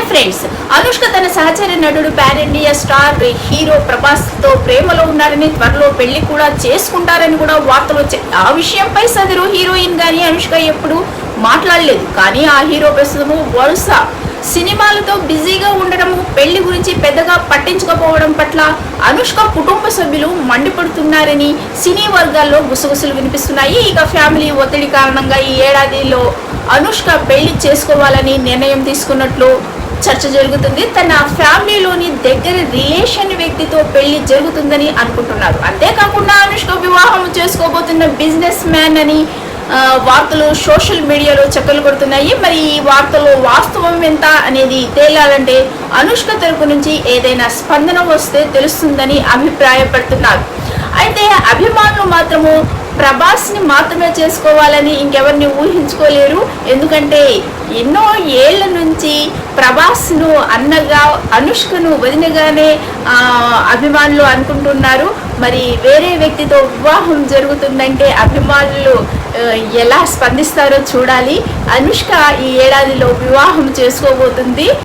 Hi friends, Anushka తన సహచర నటుడు pan India star hero Prabhas తో ప్రేమలో ఉన్నారని, త్వరలో పెళ్లి కూడా చేసుకుంటారని కూడా వార్తలు వచ్చాయి. ఆ విషయంపై సదరు హీరోయిన్ గానీ అనుష్క ఎప్పుడు మాట్లాడలేదు. కానీ ఆ హీరో ప్రస్తుతము వరుస సినిమాలతో బిజీగా ఉండడము, పెళ్లి గురించి పెద్దగా పట్టించుకోకపోవడం పట్ల అనుష్క కుటుంబ సభ్యులు మండిపడుతున్నారని సినీ వర్గాల్లో గుసగుసలు వినిపిస్తున్నాయి. ఇక ఫ్యామిలీ ఒత్తిడి కారణంగా ఈ ఏడాదిలో అనుష్క పెళ్లి చేసుకోవాలని నిర్ణయం తీసుకున్నట్లు చర్చ జరుగుతుంది. తన ఫ్యామిలీలోని దగ్గర రిలేషన్ వ్యక్తితో పెళ్లి జరుగుతుందని అనుకుంటున్నారు. అంతేకాకుండా అనుష్క వివాహం చేసుకోబోతున్న బిజినెస్ మ్యాన్ అని వార్తలు సోషల్ మీడియాలో చక్కర్లు కొడుతున్నాయి. మరి ఈ వార్తలో వాస్తవం ఎంత అనేది తేలాలంటే అనుష్క తరపు నుంచి ఏదైనా స్పందన వస్తే తెలుస్తుందని అభిప్రాయపడుతున్నారు. అయితే అభిమానులు మాత్రము ప్రభాస్ని మాత్రమే చేసుకోవాలని ఇంకెవరిని ఊహించుకోలేరు. ఎందుకంటే ఎన్నో ఏళ్ల నుంచి ప్రభాస్ను అన్నగా, అనుష్కను వదినగానే అభిమానులు అనుకుంటున్నారు. మరి వేరే వ్యక్తితో వివాహం జరుగుతుందంటే అభిమానులు ఎలా స్పందిస్తారో చూడాలి. అనుష్క ఈ ఏడాదిలో వివాహం చేసుకోబోతుంది.